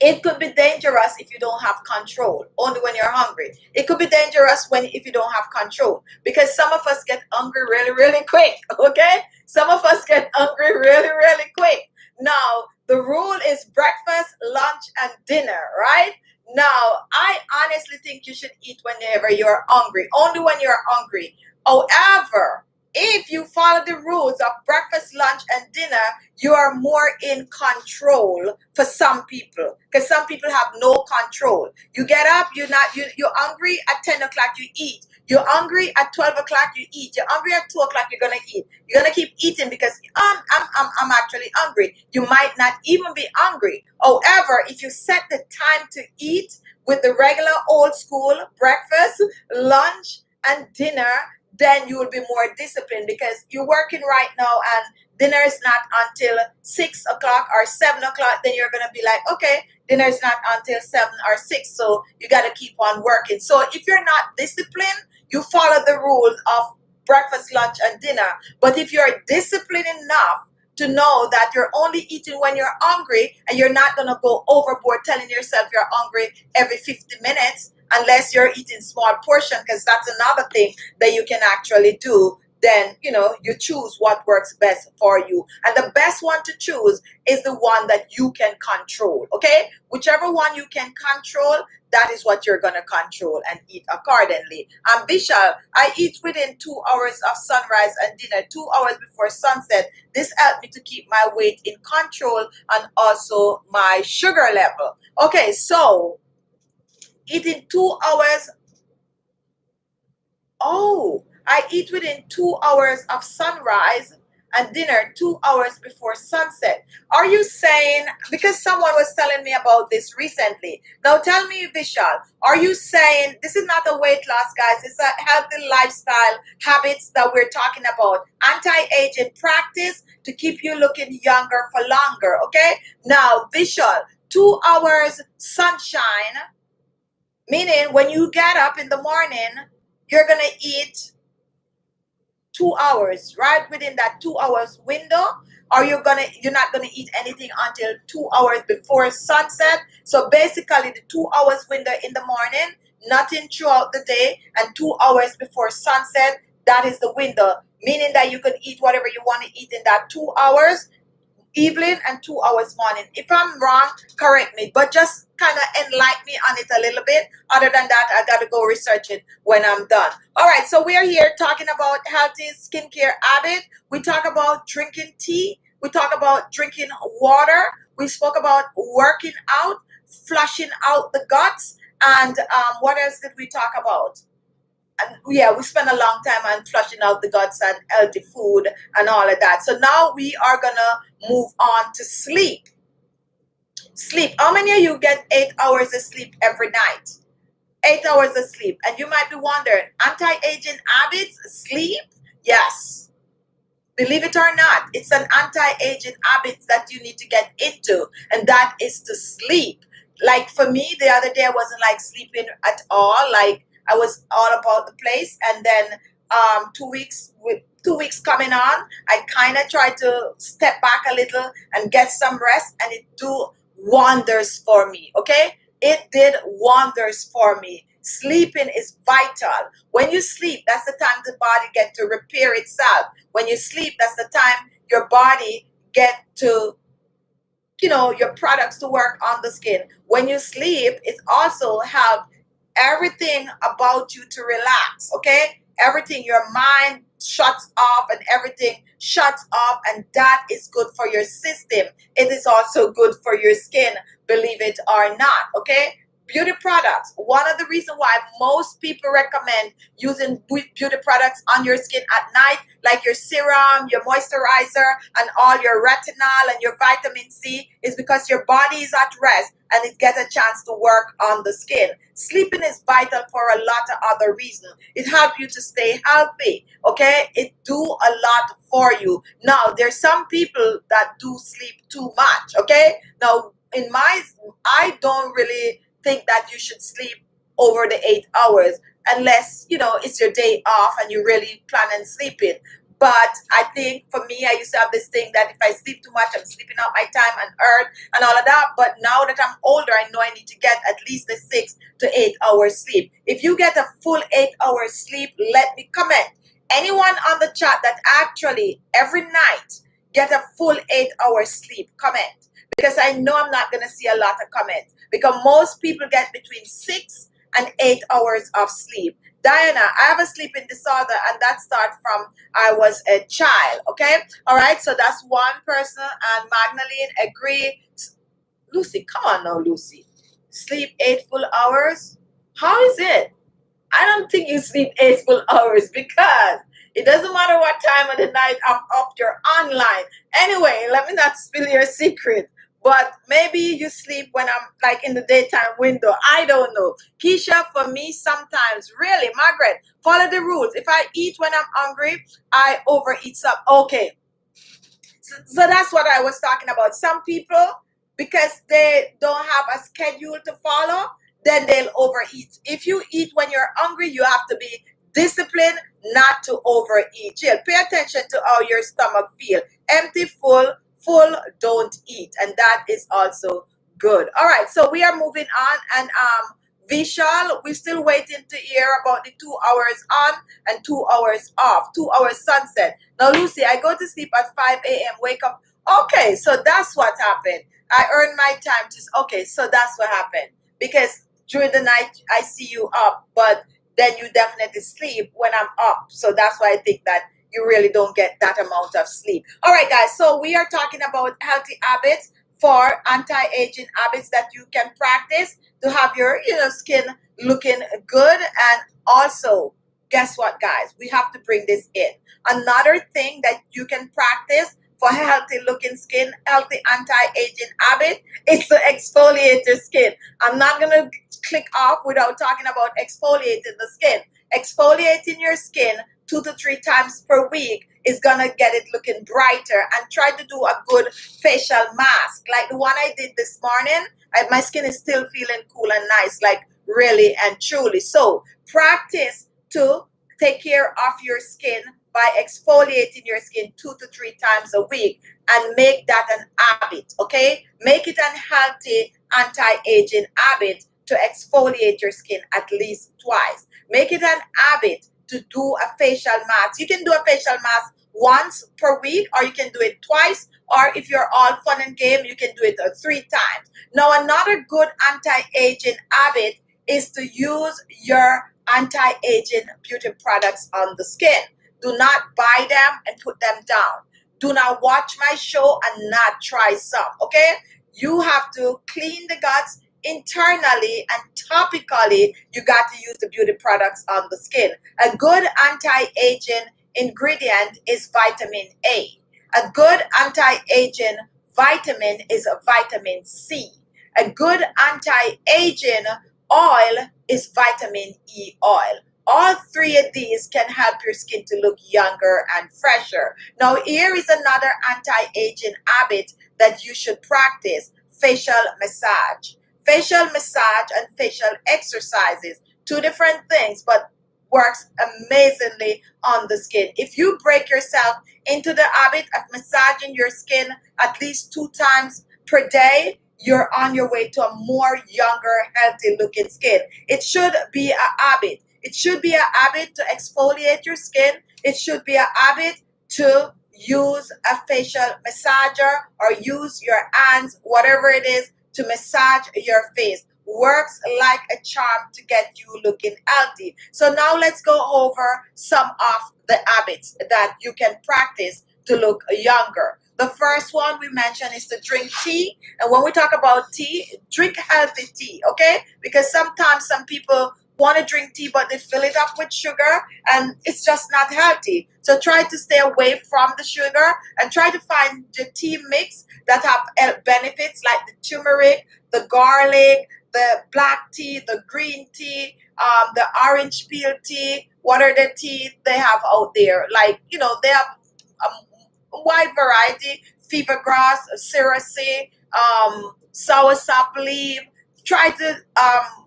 Speaker 1: It could be dangerous if you don't have control, only when you're hungry. It could be dangerous if you don't have control, because some of us get hungry really, really quick, okay? Some of us get hungry really, really quick. Now, the rule is breakfast, lunch, and dinner, right? Now, I honestly think you should eat whenever you're hungry, only when you're hungry. However, if you follow the rules of breakfast, lunch, and dinner, you are more in control for some people, because some people have no control. You get up, you're hungry at 10 o'clock, you eat. You're hungry at 12 o'clock, you eat. You're hungry at 2 o'clock, you're gonna eat. You're gonna keep eating because I'm actually hungry. You might not even be hungry. However, if you set the time to eat with the regular old school breakfast, lunch, and dinner, then you will be more disciplined, because you're working right now and dinner is not until 6 o'clock or 7 o'clock. Then you're going to be like, okay, dinner is not until 7 or 6. So you got to keep on working. So if you're not disciplined, you follow the rules of breakfast, lunch, and dinner. But if you're disciplined enough to know that you're only eating when you're hungry, and you're not going to go overboard telling yourself you're hungry every 50 minutes, unless you're eating small portion, because that's another thing that you can actually do, then, you choose what works best for you. And the best one to choose is the one that you can control, okay? Whichever one you can control, that is what you're going to control and eat accordingly. Vishal, I eat within 2 hours of sunrise and dinner, 2 hours before sunset. This helped me to keep my weight in control and also my sugar level. Okay, so eating 2 hours Oh, I eat within 2 hours of sunrise and dinner 2 hours before sunset. Are you saying, because someone was telling me about this recently. Now tell me, Vishal, are you saying this is not a weight loss, guys? It's a healthy lifestyle habits that we're talking about. Anti-aging practice to keep you looking younger for longer, okay? Now, Vishal, 2 hours sunshine, meaning when you get up in the morning, you're going to eat 2 hours, right? Within that 2 hours window, or you're not gonna eat anything until 2 hours before sunset. So basically the 2 hours window in the morning, nothing throughout the day, and 2 hours before sunset, that is the window. Meaning that you can eat whatever you want to eat in that 2 hours, evening and 2 hours morning. If I'm wrong, correct me, but just kind of enlighten me on it a little bit. Other than that, I got to go research it when I'm done. All right, so we are here talking about healthy skincare habit. We talk about drinking tea. We talk about drinking water. We spoke about working out, flushing out the guts, and what else did we talk about? And yeah, we spent a long time on flushing out the guts and healthy food and all of that. So now we are gonna move on to sleep. Sleep. How many of you get 8 hours of sleep every night? 8 hours of sleep. And you might be wondering, anti-aging habits, sleep? Yes. Believe it or not, it's an anti-aging habit that you need to get into, and that is to sleep. Like for me, the other day I wasn't like sleeping at all. Like I was all about the place, and then 2 weeks with 2 weeks coming on, I kind of tried to step back a little and get some rest, and it do wonders for me. Okay, it did wonders for me. Sleeping is vital. When you sleep, that's the time the body get to repair itself. When you sleep, that's the time your body get to, your products to work on the skin. When you sleep, it also help everything about you to relax, okay? Everything, your mind shuts off and everything shuts off, and that is good for your system. It is also good for your skin, believe it or not, okay? Beauty products. One of the reasons why most people recommend using beauty products on your skin at night, like your serum, your moisturizer, and all your retinol and your vitamin C, is because your body is at rest and it gets a chance to work on the skin. Sleeping is vital for a lot of other reasons. It helps you to stay healthy, okay? It do a lot for you. Now, there's some people that do sleep too much, okay? Now, I don't really think that you should sleep over the 8 hours unless it's your day off and you really plan on sleeping. But I think for me, I used to have this thing that if I sleep too much, I'm sleeping out my time and earth and all of that. But now that I'm older, I know I need to get at least a 6 to 8 hours sleep. If you get a full 8 hours sleep, let me comment. Anyone on the chat that actually every night get a full 8 hours sleep, comment. Because I know I'm not going to see a lot of comments. Because most people get between 6 and 8 hours of sleep. Diana, I have a sleeping disorder, and that started from I was a child. Okay, all right. So that's one person, and Magdalene agree. Lucy, come on now, Lucy. Sleep 8 full hours. How is it? I don't think you sleep 8 full hours because it doesn't matter what time of the night I'm up, you're online. Anyway, let me not spill your secret. But maybe you sleep when I'm like in the daytime window. I don't know. Keisha, for me, sometimes, really, Margaret, follow the rules. If I eat when I'm hungry, I overeat some. Okay. So that's what I was talking about. Some people, because they don't have a schedule to follow, then they'll overeat. If you eat when you're hungry, you have to be disciplined not to overeat. Chill. Pay attention to how your stomach feel. Empty, full, full, don't eat. And that is also good. All right, so we are moving on. And Vishal, we're still waiting to hear about the 2 hours on and 2 hours off, 2 hours sunset. Now, Lucy, I go to sleep at 5 a.m., wake up. Okay, so that's what happened. I earned my time to, okay, so that's what happened. Because during the night, I see you up, but then you definitely sleep when I'm up. So that's why I think that you really don't get that amount of sleep. All right, guys, so we are talking about healthy habits for anti-aging habits that you can practice to have your skin looking good, and also guess what, guys? We have to bring this in. Another thing that you can practice for healthy looking skin, healthy anti-aging habit, is to exfoliate your skin. I'm not going to click off without talking about exfoliating the skin. Exfoliating your skin 2 to 3 times per week is going to get it looking brighter. And try to do a good facial mask. Like the one I did this morning, my skin is still feeling cool and nice, like really and truly. So practice to take care of your skin by exfoliating your skin 2 to 3 times a week, and make that an habit, okay? Make it an healthy anti-aging habit to exfoliate your skin at least twice. Make it an habit to do a facial mask. You can do a facial mask once per week, or you can do it twice, or if you're all fun and game, you can do it 3 times. Now, another good anti-aging habit is to use your anti-aging beauty products on the skin. Do not buy them and put them down. Do not watch my show and not try some, okay? You have to clean the guts internally and topically. You got to use the beauty products on the skin. A good anti-aging ingredient is vitamin A. A good anti-aging vitamin is a vitamin C. A good anti-aging oil is vitamin E oil. All 3 of these can help your skin to look younger and fresher. Now, here is another anti-aging habit that you should practice: facial massage. Facial massage and facial exercises, 2 different things, but works amazingly on the skin. If you break yourself into the habit of massaging your skin at least 2 times per day, you're on your way to a more younger, healthy looking skin. It should be a habit. It should be a habit to exfoliate your skin. It should be a habit to use a facial massager or use your hands, whatever it is, to massage your face. Works like a charm to get you looking healthy. So now let's go over some of the habits that you can practice to look younger. The first one we mentioned is to drink tea. And when we talk about tea, drink healthy tea, okay? Because sometimes some people want to drink tea, but they fill it up with sugar, and it's just not healthy. So try to stay away from the sugar and try to find the tea mix that have benefits like the turmeric, the garlic, the black tea, the green tea, the orange peel tea. What are the teas they have out there? Like, you know, they have a wide variety: fever grass, serasi, soursop leaf. Try to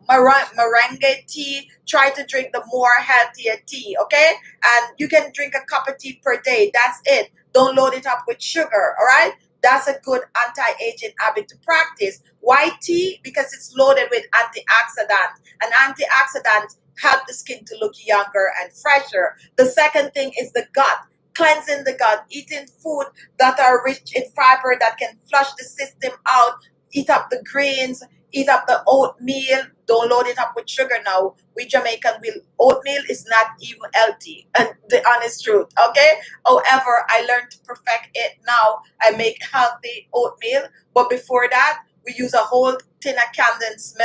Speaker 1: meringue tea. Try to drink the more healthier tea, okay? And you can drink a cup of tea per day. That's it. Don't load it up with sugar, all right? That's a good anti-aging habit to practice. White tea, because it's loaded with antioxidants, and antioxidants help the skin to look younger and fresher. The second thing is the gut. Cleansing the gut, eating food that are rich in fiber that can flush the system out. Eat up the greens, eat up the oatmeal. Don't load it up with sugar now. We Jamaican, oatmeal is not even healthy, and the honest truth, okay? However, I learned to perfect it now. I make healthy oatmeal, but before that, we use a whole tin of condensed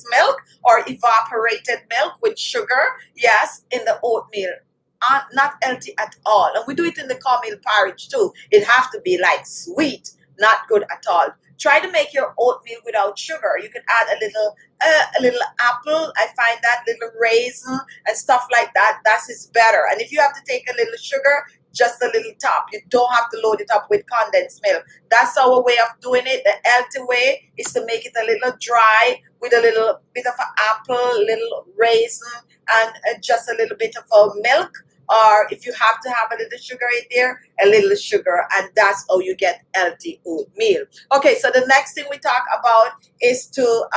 Speaker 1: milk or evaporated milk with sugar, yes, in the oatmeal. Not healthy at all. And we do it in the cornmeal porridge too. It have to be like sweet, not good at all. Try to make your oatmeal without sugar. You can add a little apple. I find that little raisin and stuff like that. That is better. And if you have to take a little sugar, just a little top. You don't have to load it up with condensed milk. That's our way of doing it. The healthy way is to make it a little dry with a little bit of an apple, little raisin, and just a little bit of milk. Or if you have to have a little sugar in there, a little sugar, and that's how you get healthy oatmeal. Okay, so the next thing we talk about is to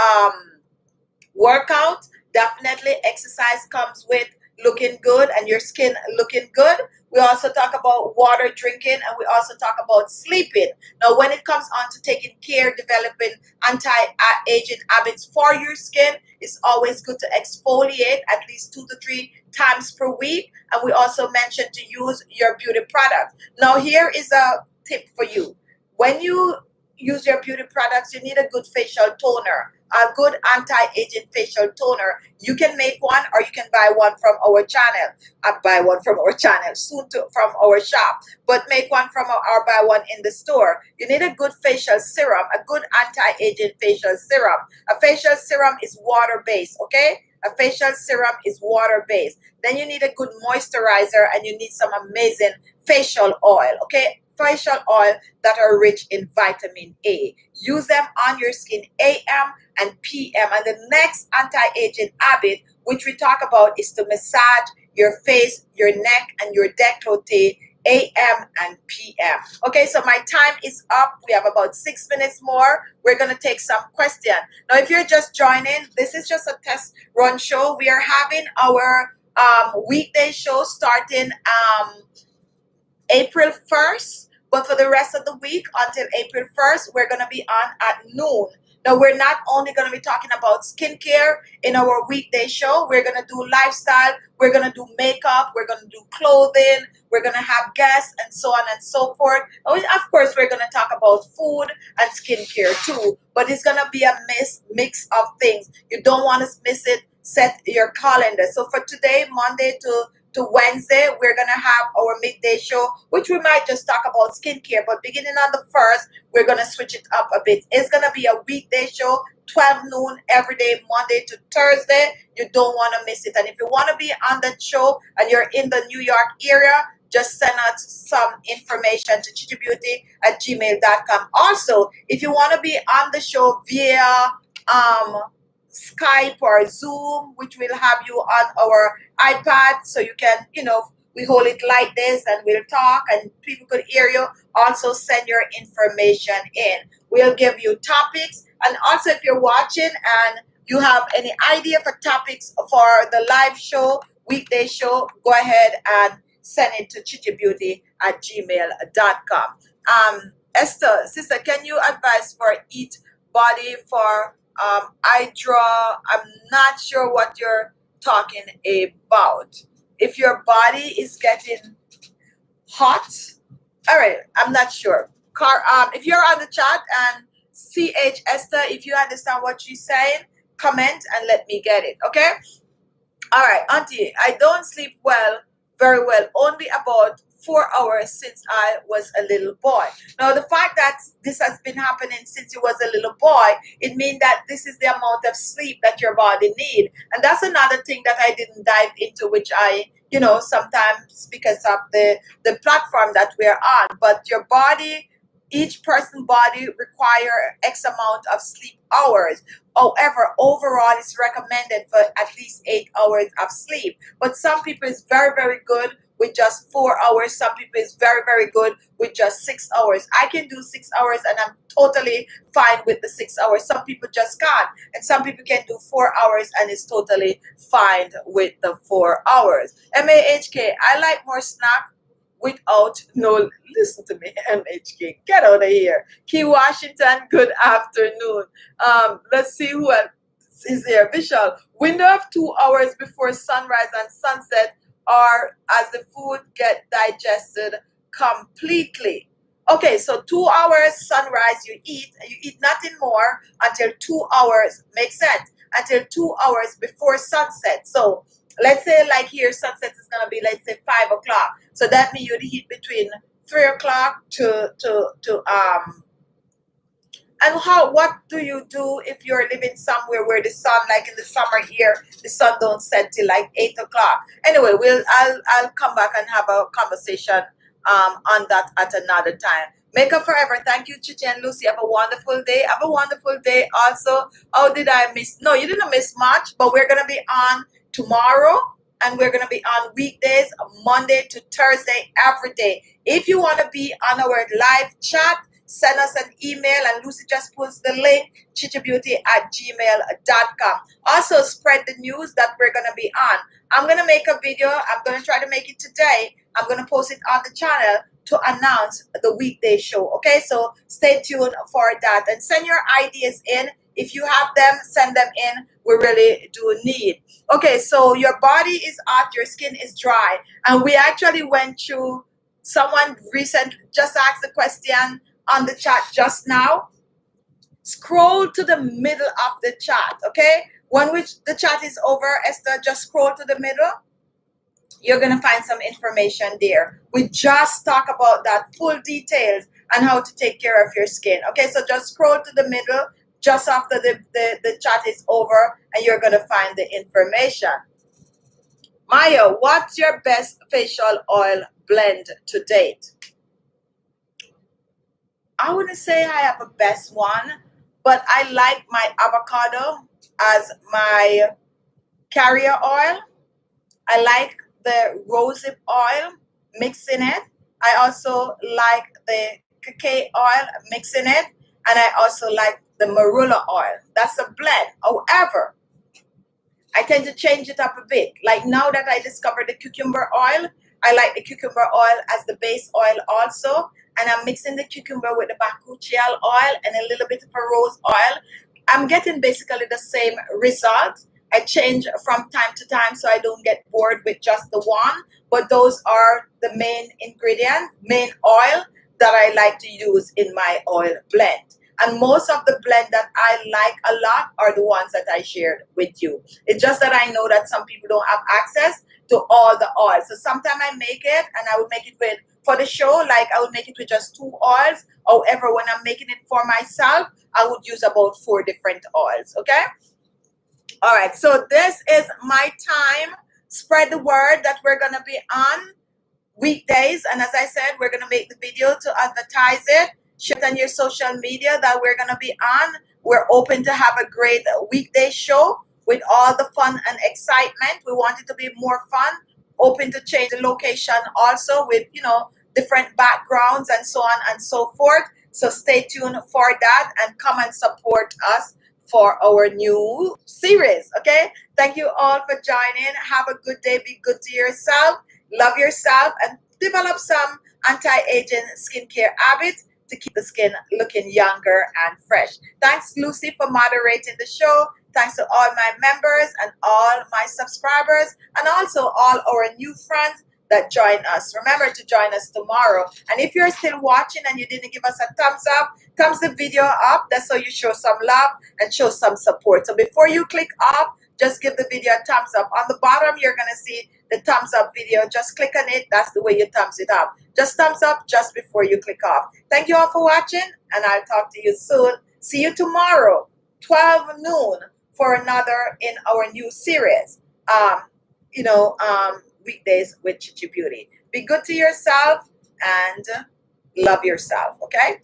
Speaker 1: work out. Definitely exercise comes with looking good and your skin looking good. We also talk about water drinking, and we also talk about sleeping. Now, when it comes on to taking care, developing anti-aging habits for your skin, it's always good to exfoliate at least 2 to 3 times per week. And we also mentioned to use your beauty products. Now, here is a tip for you. When you use your beauty products, you need a good facial toner. a good anti-aging facial toner. You can make one or you can buy one from our channel. Buy one from our channel, soon to from our shop. But make one from or buy one in the store. You need a good facial serum, a good anti-aging facial serum. A facial serum is water-based, okay? A facial serum is water-based. Then you need a good moisturizer and you need some amazing facial oil, okay? Facial oil that are rich in vitamin A. Use them on your skin AM and PM. And the next anti-aging habit, which we talk about, is to massage your face, your neck, and your décolleté AM and PM. Okay, so my time is up. We have about 6 minutes more. We're going to take some questions. Now, if you're just joining, this is just a test run show. We are having our weekday show starting April 1st, but for the rest of the week until April 1st, we're going to be on at noon. Now, we're not only going to be talking about skincare in our weekday show, we're going to do lifestyle, we're going to do makeup, we're going to do clothing, we're going to have guests, and so on and so forth. And of course, we're going to talk about food and skincare too, but it's going to be a mix of things. You don't want to miss it. Set your calendar. So for today, Monday to Wednesday, we're going to have our midday show, which we might just talk about skincare. But beginning on the 1st, we're going to switch it up a bit. It's going to be a weekday show, 12 noon every day, Monday to Thursday. You don't want to miss it. And if you want to be on that show and you're in the New York area, just send us some information to khichibeauty@gmail.com. Also, if you want to be on the show via Skype or Zoom, which will have you on our iPad, so you can, we hold it like this and we'll talk and people could hear you. Also send your information in. We'll give you topics. And also if you're watching and you have any idea for topics for the live show, weekday show, go ahead and send it to khichibeauty@gmail.com. Esther, sister, can you advise for Eat Body for I'm not sure what you're talking about. If your body is getting hot, all right, I'm not sure. If you're on the chat and CH Esther, if you understand what she's saying, comment and let me get it, okay? All right, Auntie, I don't sleep very well, only about 4 hours since I was a little boy. Now, the fact that this has been happening since you was a little boy, it means that this is the amount of sleep that your body need. And that's another thing that I didn't dive into, which I, sometimes because of the platform that we're on. But your body, each person's body require X amount of sleep hours. However, overall, it's recommended for at least 8 hours of sleep. But some people is very, very good with just 4 hours. Some people is very, very good with just 6 hours. I can do 6 hours and I'm totally fine with the 6 hours. Some people just can't. And some people can do 4 hours and it's totally fine with the 4 hours. MAHK, I like more snack without no, listen to me, MHK, get out of here. Key Washington, good afternoon. Let's see who else is here. Vishal, window of 2 hours before sunrise and sunset, or as the food get digested completely. Okay, so 2 hours sunrise, you eat nothing more until 2 hours, makes sense, until 2 hours before sunset. So let's say like here, sunset is going to be, let's say 5 o'clock. So that means you'd eat between 3 o'clock and what do you do if you're living somewhere where the sun, like in the summer here, the sun don't set till like 8 o'clock? Anyway, I'll come back and have a conversation on that at another time. Makeup Forever, thank you, Chichi and Lucy. Have a wonderful day. Have a wonderful day also. How did I miss? No, you didn't miss much, but we're going to be on tomorrow and we're going to be on weekdays, Monday to Thursday, every day. If you want to be on our live chat, send us an email and Lucy just puts the link, khichibeauty@gmail.com. Also, spread the news that we're going to be on. I'm going to make a video. I'm going to try to make it today. I'm going to post it on the channel to announce the weekday show. Okay, so stay tuned for that and send your ideas in. If you have them, send them in. We really do need. Okay, so your body is hot, your skin is dry. And we actually went through, someone recent just asked the question on the chat just now. scroll to the middle of the chat, okay? When the chat is over, Esther, just scroll to the middle. You're going to find some information there. We just talk about that full details and how to take care of your skin. Okay, so just scroll to the middle just after the chat is over, and you're going to find the information. Maya, what's your best facial oil blend to date? I wouldn't say I have a best one, but I like my avocado as my carrier oil. I like the rosehip oil mixing it. I also like the cacao oil mixing it. And I also like the marula oil. That's a blend. However, I tend to change it up a bit. Like now that I discovered the cucumber oil, I like the cucumber oil as the base oil also. And I'm mixing the cucumber with the bakuchial oil and a little bit of a rose oil. I'm getting basically the same result. I change from time to time so I don't get bored with just the one. But those are the main ingredient, main oil that I like to use in my oil blend. And most of the blend that I like a lot are the ones that I shared with you. It's just that I know that some people don't have access to all the oils. So sometimes I make it and I would make it with, for the show, like I would make it with just 2 oils. However, when I'm making it for myself, I would use about 4 different oils, okay? All right, so this is my time. Spread the word that we're going to be on weekdays. And as I said, we're going to make the video to advertise it. Share it on your social media that we're going to be on. We're open to have a great weekday show with all the fun and excitement. We want it to be more fun, open to change the location also with, you know, different backgrounds and so on and so forth. So stay tuned for that and come and support us for our new series, okay? Thank you all for joining. Have a good day. Be good to yourself. Love yourself and develop some anti-aging skincare habits to keep the skin looking younger and fresh. Thanks, Lucy, for moderating the show. Thanks to all my members and all my subscribers and also all our new friends that join us. Remember to join us tomorrow. And if you're still watching and you didn't give us a thumbs up, thumbs the video up. That's how you show some love and show some support. So before you click off, just give the video a thumbs up. On the bottom, you're going to see the thumbs up video. Just click on it. That's the way you thumbs it up. Just thumbs up just before you click off. Thank you all for watching, and I'll talk to you soon. See you tomorrow, 12 noon, for another in our new series, weekdays with Khichibeauty. Be good to yourself and love yourself, okay?